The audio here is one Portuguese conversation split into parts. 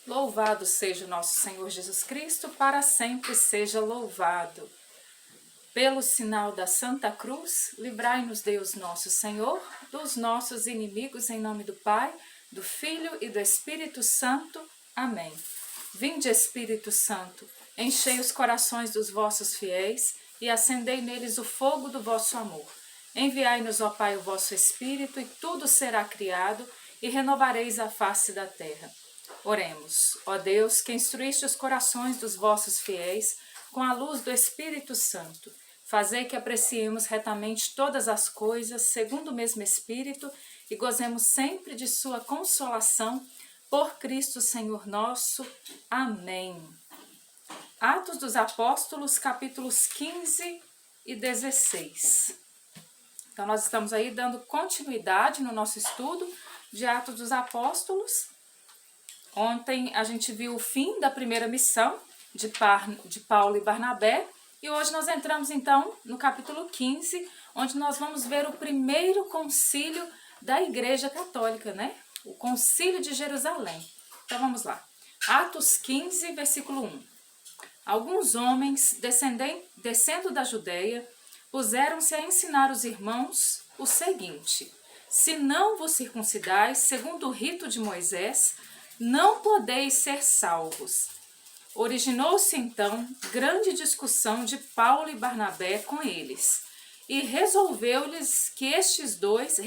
Louvado seja o nosso Senhor Jesus Cristo, para sempre seja louvado. Pelo sinal da Santa Cruz, livrai-nos Deus nosso Senhor, dos nossos inimigos, em nome do Pai, do Filho e do Espírito Santo. Amém. Vinde, Espírito Santo, enchei os corações dos vossos fiéis e acendei neles o fogo do vosso amor. Enviai-nos, ó Pai, o vosso Espírito, e tudo será criado, e renovareis a face da terra. Oremos. Ó Deus, que instruíste os corações dos vossos fiéis com a luz do Espírito Santo, fazei que apreciemos retamente todas as coisas, segundo o mesmo Espírito, e gozemos sempre de sua consolação, por Cristo Senhor nosso. Amém. Atos dos Apóstolos, capítulos 15 e 16. Então, nós estamos aí dando continuidade no nosso estudo de Atos dos Apóstolos. Ontem a gente viu o fim da primeira missão de Paulo e Barnabé, e hoje nós entramos então no capítulo 15, onde nós vamos ver o primeiro concílio da Igreja Católica, né? O Concílio de Jerusalém. Então vamos lá. Atos 15, versículo 1. Alguns homens, descendo da Judeia, puseram-se a ensinar os irmãos o seguinte: se não vos circuncidais, segundo o rito de Moisés, não podeis ser salvos. Originou-se então grande discussão de Paulo e Barnabé com eles, e resolveu-se que estes dois,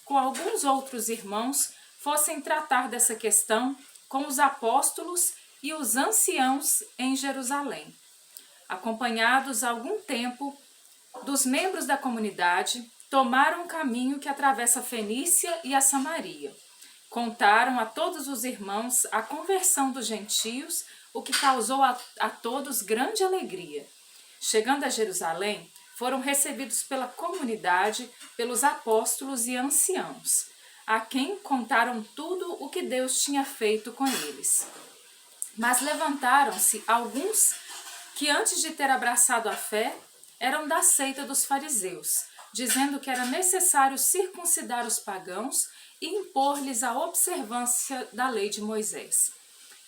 com alguns outros irmãos, fossem tratar dessa questão com os apóstolos e os anciãos em Jerusalém. Acompanhados há algum tempo dos membros da comunidade, tomaram um caminho que atravessa a Fenícia e a Samaria. Contaram a todos os irmãos a conversão dos gentios, o que causou a todos grande alegria. Chegando a Jerusalém, foram recebidos pela comunidade, pelos apóstolos e anciãos, a quem contaram tudo o que Deus tinha feito com eles. Mas levantaram-se alguns que, antes de ter abraçado a fé, eram da seita dos fariseus, dizendo que era necessário circuncidar os pagãos e impor-lhes a observância da lei de Moisés.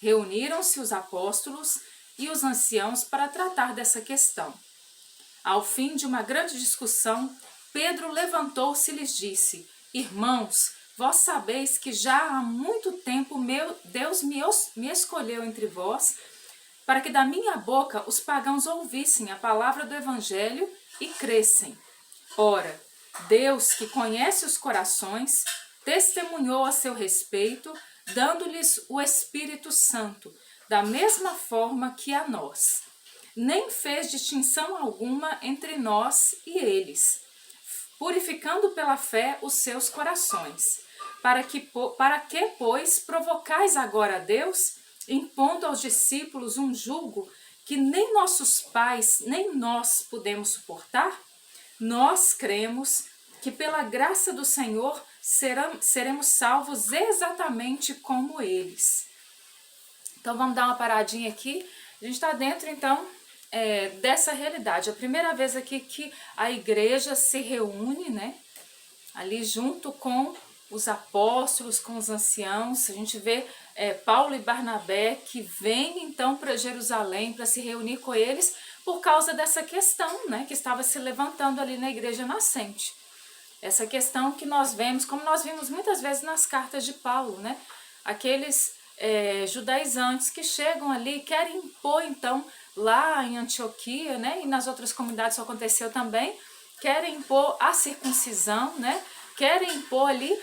Reuniram-se os apóstolos e os anciãos para tratar dessa questão. Ao fim de uma grande discussão, Pedro levantou-se e lhes disse: Irmãos, vós sabeis que já há muito tempo Deus me escolheu entre vós, para que da minha boca os pagãos ouvissem a palavra do Evangelho e crescem. Ora, Deus, que conhece os corações, testemunhou a seu respeito, dando-lhes o Espírito Santo, da mesma forma que a nós. Nem fez distinção alguma entre nós e eles, purificando pela fé os seus corações. Para que, pois, provocais agora a Deus, impondo aos discípulos um jugo que nem nossos pais, nem nós podemos suportar? Nós cremos que pela graça do Senhor seremos salvos exatamente como eles. Então vamos dar uma paradinha aqui. A gente está dentro então dessa realidade. A primeira vez aqui que a igreja se reúne, né? Ali junto com os apóstolos, com os anciãos. A gente vê Paulo e Barnabé que vêm então para Jerusalém para se reunir com eles por causa dessa questão, né, que estava se levantando ali na igreja nascente. Essa questão que nós vemos, como nós vimos muitas vezes nas cartas de Paulo, né? Aqueles judaizantes que chegam ali e querem impor, então, lá em Antioquia, né? E nas outras comunidades isso aconteceu também, querem impor a circuncisão, né? Querem impor ali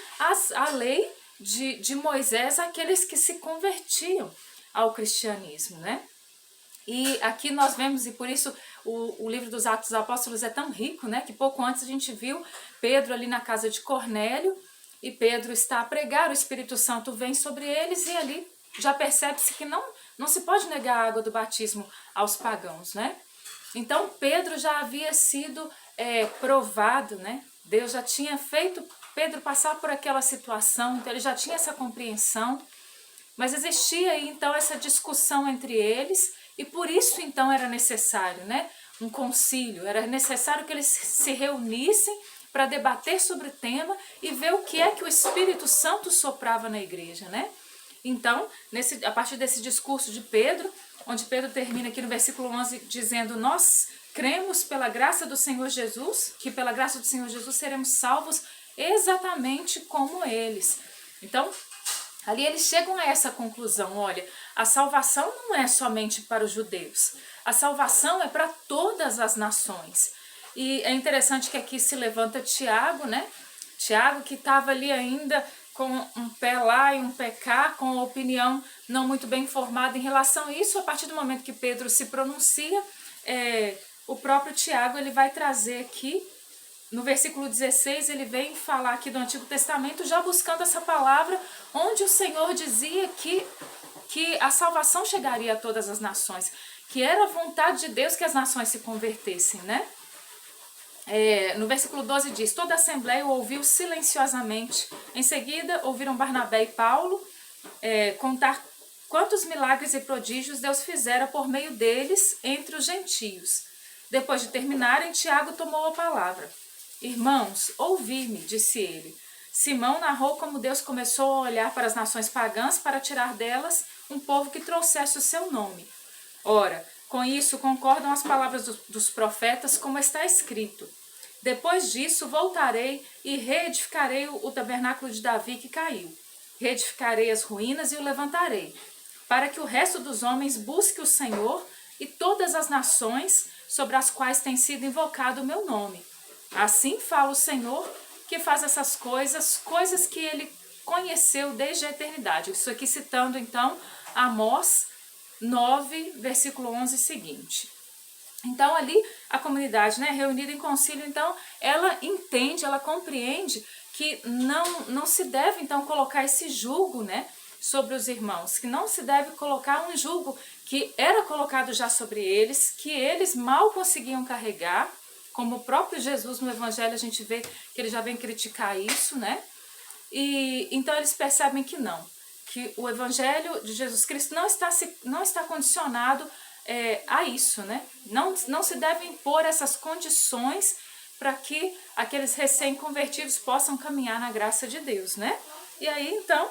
a lei de Moisés àqueles que se convertiam ao cristianismo, né? E aqui nós vemos, e por isso o livro dos Atos dos Apóstolos é tão rico, né? Que pouco antes a gente viu Pedro ali na casa de Cornélio, e Pedro está a pregar, o Espírito Santo vem sobre eles, e ali já percebe-se que não se pode negar a água do batismo aos pagãos, né? Então Pedro já havia sido provado, né? Deus já tinha feito Pedro passar por aquela situação, então ele já tinha essa compreensão, mas existia aí então essa discussão entre eles, e por isso então era necessário, né, um concílio, era necessário que eles se reunissem para debater sobre o tema e ver o que é que o Espírito Santo soprava na igreja, né? Então, a partir desse discurso de Pedro, onde Pedro termina aqui no versículo 11 dizendo: nós cremos pela graça do Senhor Jesus, que pela graça do Senhor Jesus seremos salvos exatamente como eles. Então, ali eles chegam a essa conclusão: olha, a salvação não é somente para os judeus, a salvação é para todas as nações. E é interessante que aqui se levanta Tiago, né? Tiago, que estava ali ainda com um pé lá e um pé cá, com a opinião não muito bem formada em relação a isso. A partir do momento que Pedro se pronuncia, o próprio Tiago ele vai trazer aqui, no versículo 16, ele vem falar aqui do Antigo Testamento, já buscando essa palavra, onde o Senhor dizia que a salvação chegaria a todas as nações, que era a vontade de Deus que as nações se convertessem, né? No versículo 12 diz: toda a assembleia o ouviu silenciosamente. Em seguida, ouviram Barnabé e Paulo contar quantos milagres e prodígios Deus fizera por meio deles entre os gentios. Depois de terminarem, Tiago tomou a palavra. Irmãos, ouvi-me, disse ele. Simão narrou como Deus começou a olhar para as nações pagãs para tirar delas um povo que trouxesse o seu nome. Ora, com isso concordam as palavras dos profetas, como está escrito: depois disso voltarei e reedificarei o tabernáculo de Davi que caiu. Reedificarei as ruínas e o levantarei, para que o resto dos homens busque o Senhor e todas as nações sobre as quais tem sido invocado o meu nome. Assim fala o Senhor, que faz essas coisas que ele conheceu desde a eternidade. Isso aqui citando então Amós 9, versículo 11 seguinte. Então ali a comunidade, né, reunida em concílio, então ela entende, ela compreende que não se deve então colocar esse jugo, né, sobre os irmãos, que não se deve colocar um jugo que era colocado já sobre eles, que eles mal conseguiam carregar, como o próprio Jesus no Evangelho a gente vê que ele já vem criticar isso, né? E então eles percebem que não, que o Evangelho de Jesus Cristo não está condicionado a isso, né? Não se deve impor essas condições para que aqueles recém-convertidos possam caminhar na graça de Deus, né? E aí, então,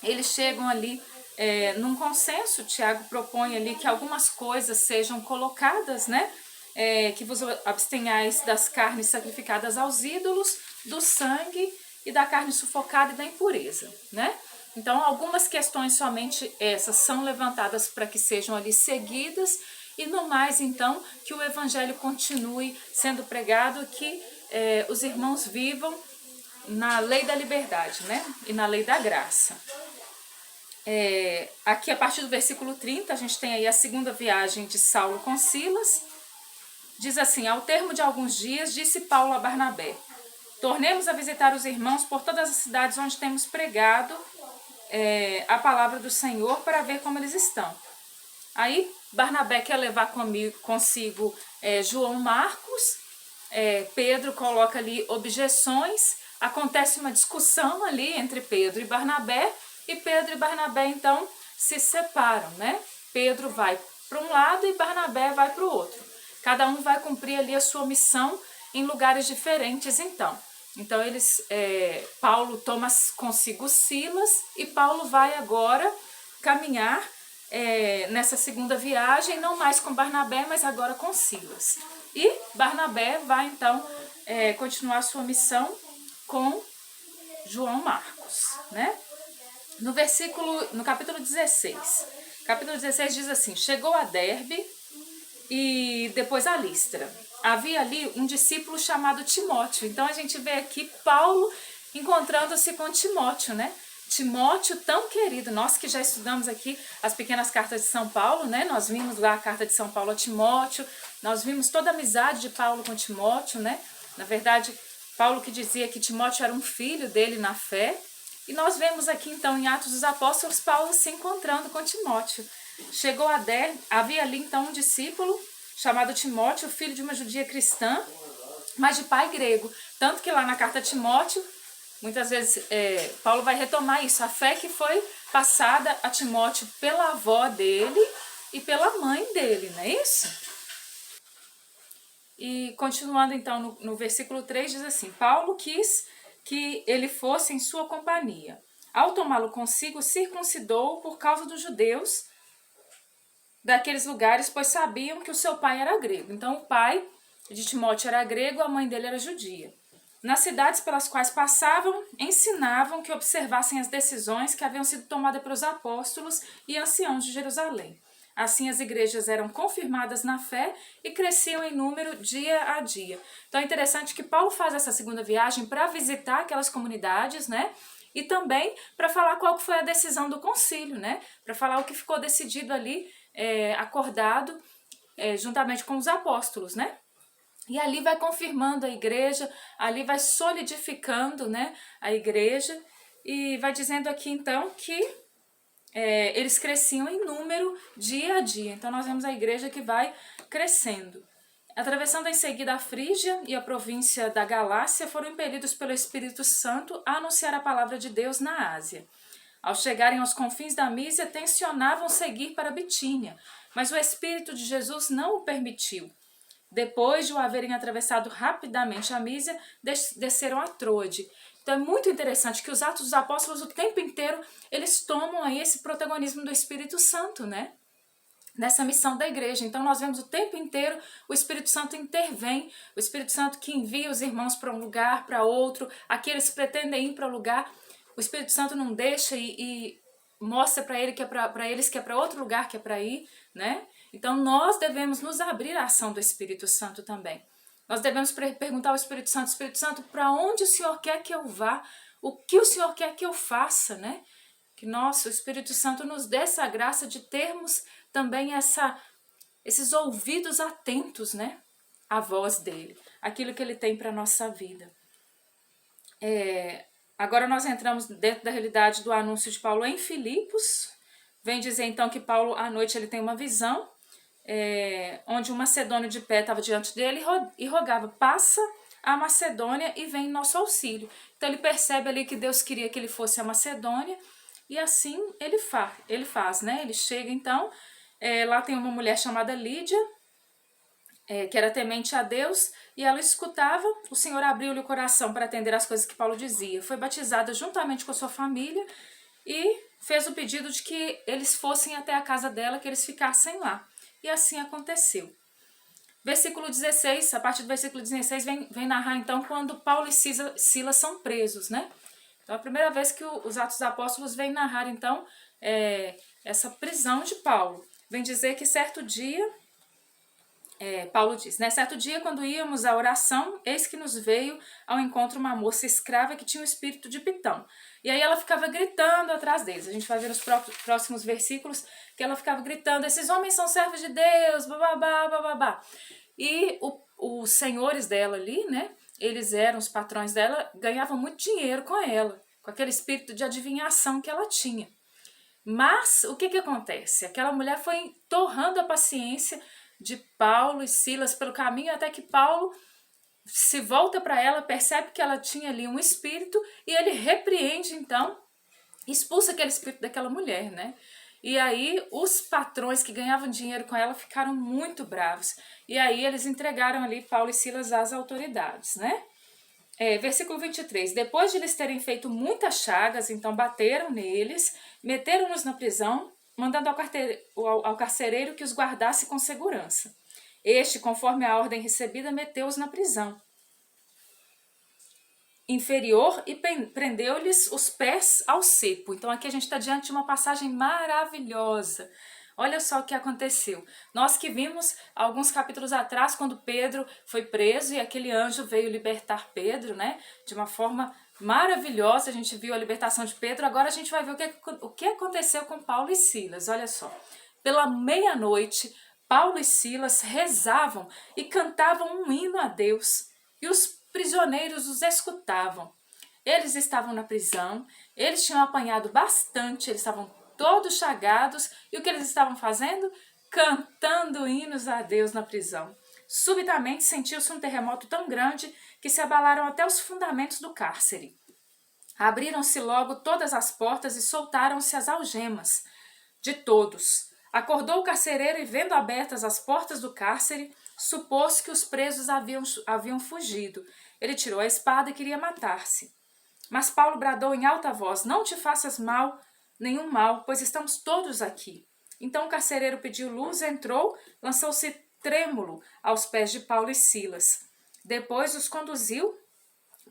eles chegam ali num consenso. Tiago propõe ali que algumas coisas sejam colocadas, né? Que vos abstenhais das carnes sacrificadas aos ídolos, do sangue e da carne sufocada e da impureza, né? Então, algumas questões somente essas são levantadas para que sejam ali seguidas, e no mais, então, que o evangelho continue sendo pregado, que os irmãos vivam na lei da liberdade, né? E na lei da graça. Aqui, a partir do versículo 30, a gente tem aí a segunda viagem de Saulo com Silas. Diz assim: ao termo de alguns dias, disse Paulo a Barnabé: tornemos a visitar os irmãos por todas as cidades onde temos pregado a palavra do Senhor, para ver como eles estão. Aí Barnabé quer levar consigo João Marcos. Pedro coloca ali objeções, acontece uma discussão ali entre Pedro e Barnabé então se separam, né? Pedro vai para um lado e Barnabé vai para o outro. Cada um vai cumprir ali a sua missão em lugares diferentes, então. Então, Paulo toma consigo Silas, e Paulo vai agora caminhar nessa segunda viagem, não mais com Barnabé, mas agora com Silas. E Barnabé vai, então, continuar a sua missão com João Marcos, né? No capítulo 16. Capítulo 16 diz assim: chegou a Derbe e depois a Listra. Havia ali um discípulo chamado Timóteo. Então a gente vê aqui Paulo encontrando-se com Timóteo, né? Timóteo tão querido, nós que já estudamos aqui as pequenas cartas de São Paulo, né? Nós vimos lá a carta de São Paulo a Timóteo, nós vimos toda a amizade de Paulo com Timóteo, né? Na verdade, Paulo que dizia que Timóteo era um filho dele na fé. E nós vemos aqui então em Atos dos Apóstolos Paulo se encontrando com Timóteo. Chegou a Derbe, havia ali então um discípulo chamado Timóteo, filho de uma judia cristã, mas de pai grego. Tanto que lá na carta a Timóteo, muitas vezes Paulo vai retomar isso, a fé que foi passada a Timóteo pela avó dele e pela mãe dele, não é isso? E continuando então no versículo 3, diz assim: Paulo quis que ele fosse em sua companhia. ao tomá-lo consigo, circuncidou por causa dos judeus daqueles lugares, pois sabiam que o seu pai era grego. Então o pai de Timóteo era grego, a mãe dele era judia. Nas cidades pelas quais passavam, ensinavam que observassem as decisões que haviam sido tomadas pelos apóstolos e anciãos de Jerusalém. Assim as igrejas eram confirmadas na fé e cresciam em número dia a dia. Então é interessante que Paulo faz essa segunda viagem para visitar aquelas comunidades, né? E também para falar qual foi a decisão do concílio, né? Para falar o que ficou decidido ali, acordado, juntamente com os apóstolos, né? E ali vai confirmando a igreja, ali vai solidificando, né, a igreja, e vai dizendo aqui então que eles cresciam em número dia a dia. Então nós vemos a igreja que vai crescendo. Atravessando em seguida a Frígia e a província da Galácia, foram impelidos pelo Espírito Santo a anunciar a palavra de Deus na Ásia. Ao chegarem aos confins da Mísia, tensionavam seguir para Bitínia, mas o Espírito de Jesus não o permitiu. Depois de o haverem atravessado rapidamente a Mísia, desceram a Troade. Então é muito interessante que os Atos dos Apóstolos o tempo inteiro eles tomam aí esse protagonismo do Espírito Santo, né? Nessa missão da igreja. Então nós vemos o tempo inteiro o Espírito Santo intervém, o Espírito Santo que envia os irmãos para um lugar, para outro, aqueles que pretendem ir para o lugar, o Espírito Santo não deixa e mostra para eles que é para outro lugar que é para ir, né? Então nós devemos nos abrir à ação do Espírito Santo também. Nós devemos perguntar ao Espírito Santo, para onde o Senhor quer que eu vá? O que o Senhor quer que eu faça, né? Que o Espírito Santo nos dê essa graça de termos também esses ouvidos atentos, né? À voz dele, aquilo que ele tem para a nossa vida. Agora nós entramos dentro da realidade do anúncio de Paulo em Filipos. Vem dizer então que Paulo, à noite, ele tem uma visão, onde um macedônio de pé estava diante dele e rogava: passa a Macedônia e vem em nosso auxílio. Então ele percebe ali que Deus queria que ele fosse a Macedônia, e assim ele faz, né? Ele chega então, lá tem uma mulher chamada Lídia, que era temente a Deus, e ela escutava. O Senhor abriu-lhe o coração para atender as coisas que Paulo dizia. Foi batizada juntamente com a sua família e fez o pedido de que eles fossem até a casa dela, que eles ficassem lá. E assim aconteceu. Versículo 16, a partir do versículo 16 vem narrar então quando Paulo e Silas são presos, né? Então é a primeira vez que os Atos dos Apóstolos vem narrar então essa prisão de Paulo. Vem dizer que certo dia, Paulo diz, né? Certo dia, quando íamos à oração, eis que nos veio ao encontro uma moça escrava que tinha o espírito de Pitão. E aí ela ficava gritando atrás deles. A gente vai ver nos próximos versículos que ela ficava gritando: esses homens são servos de Deus, bababá, bababá. E os senhores dela ali, né? Eles eram os patrões dela, ganhavam muito dinheiro com ela, com aquele espírito de adivinhação que ela tinha. Mas o que acontece? Aquela mulher foi torrando a paciência de Paulo e Silas pelo caminho, até que Paulo se volta para ela, percebe que ela tinha ali um espírito, e ele repreende então, expulsa aquele espírito daquela mulher, né? E aí os patrões que ganhavam dinheiro com ela ficaram muito bravos, e aí eles entregaram ali Paulo e Silas às autoridades, né? Versículo 23, depois de eles terem feito muitas chagas, então bateram neles, meteram-nos na prisão, mandando ao carcereiro que os guardasse com segurança. Este, conforme a ordem recebida, meteu-os na prisão inferior e prendeu-lhes os pés ao cepo. Então aqui a gente está diante de uma passagem maravilhosa. Olha só o que aconteceu. Nós que vimos alguns capítulos atrás, quando Pedro foi preso e aquele anjo veio libertar Pedro, né? De uma forma maravilhosa, a gente viu a libertação de Pedro. Agora a gente vai ver o que aconteceu com Paulo e Silas. Olha só. Pela meia-noite, Paulo e Silas rezavam e cantavam um hino a Deus. E os prisioneiros os escutavam. Eles estavam na prisão, eles tinham apanhado bastante, eles estavam todos chagados, e o que eles estavam fazendo? Cantando hinos a Deus na prisão. Subitamente sentiu-se um terremoto tão grande que se abalaram até os fundamentos do cárcere. Abriram-se logo todas as portas e soltaram-se as algemas de todos. Acordou o carcereiro e, vendo abertas as portas do cárcere, supôs que os presos haviam fugido. Ele tirou a espada e queria matar-se. Mas Paulo bradou em alta voz: não te faças mal, nenhum mal, pois estamos todos aqui. Então o carcereiro pediu luz, entrou, lançou-se trêmulo aos pés de Paulo e Silas. Depois os conduziu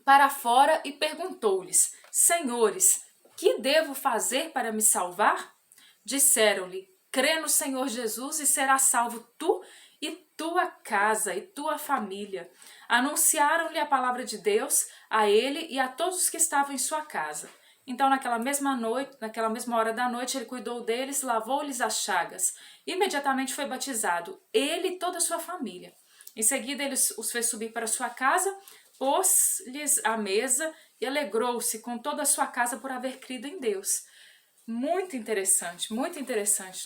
para fora e perguntou-lhes: Senhores, que devo fazer para me salvar? Disseram-lhe: crê no Senhor Jesus e serás salvo tu e tua casa e tua família. Anunciaram-lhe a palavra de Deus a ele e a todos que estavam em sua casa. Então, naquela mesma hora da noite, ele cuidou deles, lavou-lhes as chagas. Imediatamente foi batizado, ele e toda a sua família. Em seguida, ele os fez subir para sua casa, pôs-lhes a mesa e alegrou-se com toda a sua casa por haver crido em Deus. Muito interessante,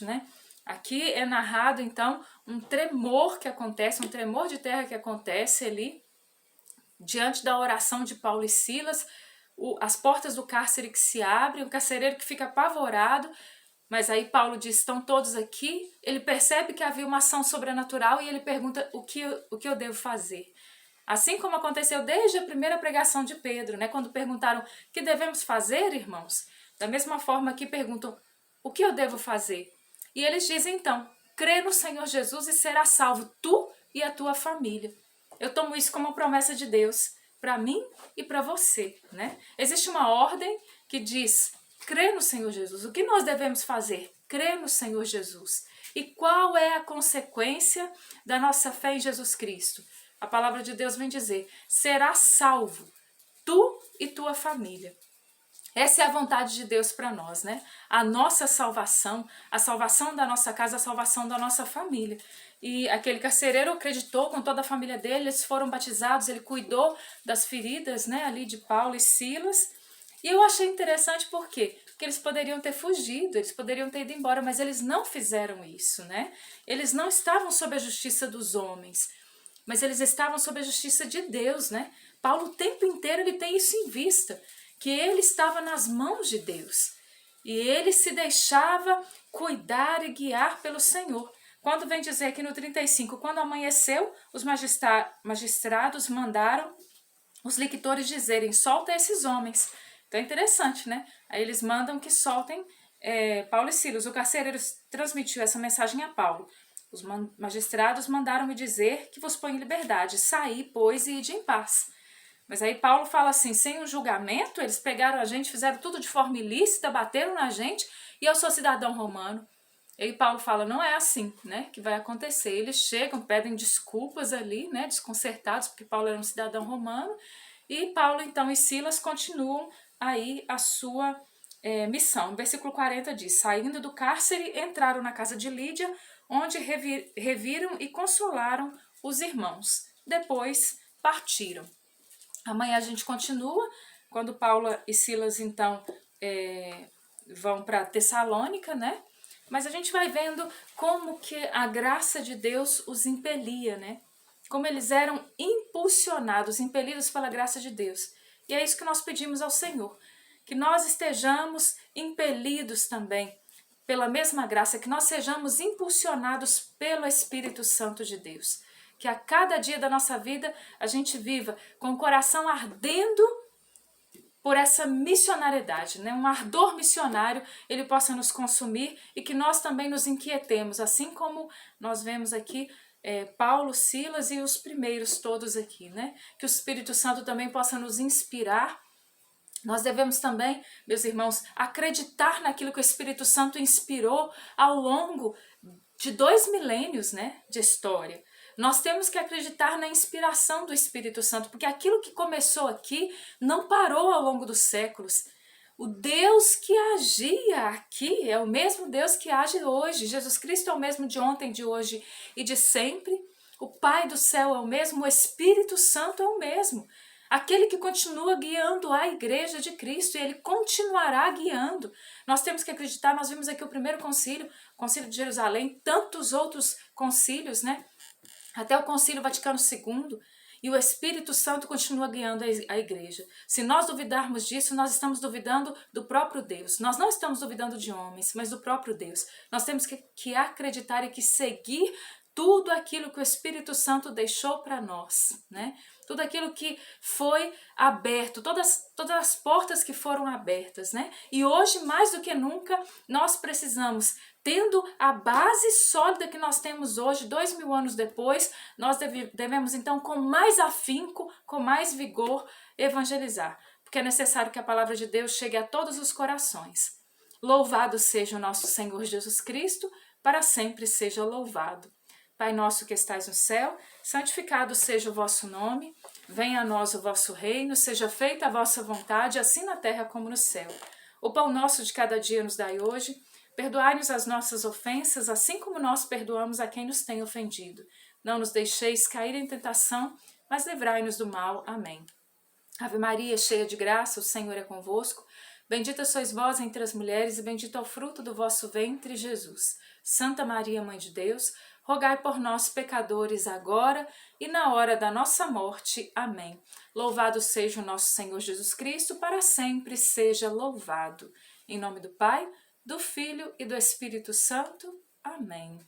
né? Aqui é narrado, então, um tremor que acontece, um tremor de terra que acontece ali, diante da oração de Paulo e Silas, as portas do cárcere que se abrem, o carcereiro que fica apavorado, mas aí Paulo diz, estão todos aqui, ele percebe que havia uma ação sobrenatural e ele pergunta o que eu devo fazer. Assim como aconteceu desde a primeira pregação de Pedro, né? Quando perguntaram o que devemos fazer, irmãos, da mesma forma que perguntam o que eu devo fazer. E eles dizem então, crê no Senhor Jesus e será salvo tu e a tua família. Eu tomo isso como uma promessa de Deus para mim e para você, né? Existe uma ordem que diz, crê no Senhor Jesus. O que nós devemos fazer? Crer no Senhor Jesus. E qual é a consequência da nossa fé em Jesus Cristo? A palavra de Deus vem dizer, será salvo tu e tua família. Essa é a vontade de Deus para nós, né? A nossa salvação, a salvação da nossa casa, a salvação da nossa família. E aquele carcereiro acreditou com toda a família dele, eles foram batizados, ele cuidou das feridas, né, ali de Paulo e Silas. E eu achei interessante por quê? Porque eles poderiam ter fugido, eles poderiam ter ido embora, mas eles não fizeram isso, né? Eles não estavam sob a justiça dos homens, mas eles estavam sob a justiça de Deus, né? Paulo o tempo inteiro ele tem isso em vista, que ele estava nas mãos de Deus e ele se deixava cuidar e guiar pelo Senhor. Quando vem dizer aqui no 35, quando amanheceu, os magistrados mandaram os lictores dizerem, solta esses homens. Então é interessante, né? Aí eles mandam que soltem Paulo e Silas. O carcereiro transmitiu essa mensagem a Paulo. Os magistrados mandaram-me dizer que vos põe em liberdade. Saí, pois, e ide em paz. Mas aí Paulo fala assim, sem um julgamento, eles pegaram a gente, fizeram tudo de forma ilícita, bateram na gente, e eu sou cidadão romano. E aí Paulo fala, não é assim, né, que vai acontecer. Eles chegam, pedem desculpas ali, né, desconcertados, porque Paulo era um cidadão romano, e Paulo, então, e Silas continuam aí a sua missão. Versículo 40 diz, saindo do cárcere, entraram na casa de Lídia, onde reviram e consolaram os irmãos. Depois partiram. Amanhã a gente continua, quando Paulo e Silas, então, vão para Tessalônica, né? Mas a gente vai vendo como que a graça de Deus os impelia, né? Como eles eram impulsionados, impelidos pela graça de Deus. E é isso que nós pedimos ao Senhor, que nós estejamos impelidos também pela mesma graça, que nós sejamos impulsionados pelo Espírito Santo de Deus. Que a cada dia da nossa vida a gente viva com o coração ardendo por essa missionariedade, né? Um ardor missionário, ele possa nos consumir e que nós também nos inquietemos, assim como nós vemos aqui Paulo, Silas e os primeiros todos aqui, né? Que o Espírito Santo também possa nos inspirar. Nós devemos também, meus irmãos, acreditar naquilo que o Espírito Santo inspirou ao longo de 2 milênios, né, de história. Nós temos que acreditar na inspiração do Espírito Santo, porque aquilo que começou aqui não parou ao longo dos séculos. O Deus que agia aqui é o mesmo Deus que age hoje. Jesus Cristo é o mesmo de ontem, de hoje e de sempre. O Pai do céu é o mesmo, o Espírito Santo é o mesmo. Aquele que continua guiando a igreja de Cristo, e ele continuará guiando. Nós temos que acreditar, nós vimos aqui o primeiro concílio, o concílio de Jerusalém, tantos outros concílios, né? Até o concílio Vaticano II, e o Espírito Santo continua guiando a igreja. Se nós duvidarmos disso, nós estamos duvidando do próprio Deus. Nós não estamos duvidando de homens, mas do próprio Deus. Nós temos que acreditar e que seguir tudo aquilo que o Espírito Santo deixou para nós, né? Tudo aquilo que foi aberto, todas as portas que foram abertas, né? E hoje, mais do que nunca, nós precisamos, tendo a base sólida que nós temos hoje, 2000 anos depois, nós devemos então com mais afinco, com mais vigor, evangelizar, porque é necessário que a palavra de Deus chegue a todos os corações. Louvado seja o nosso Senhor Jesus Cristo, para sempre seja louvado. Pai nosso que estais no céu, santificado seja o vosso nome, venha a nós o vosso reino, seja feita a vossa vontade, assim na terra como no céu. O pão nosso de cada dia nos dai hoje, perdoai-nos as nossas ofensas, assim como nós perdoamos a quem nos tem ofendido. Não nos deixeis cair em tentação, mas livrai-nos do mal. Amém. Ave Maria, cheia de graça, o Senhor é convosco. Bendita sois vós entre as mulheres, e bendito é o fruto do vosso ventre, Jesus. Santa Maria, Mãe de Deus, rogai por nós, pecadores, agora e na hora da nossa morte. Amém. Louvado seja o nosso Senhor Jesus Cristo, para sempre seja louvado. Em nome do Pai, do Filho e do Espírito Santo. Amém.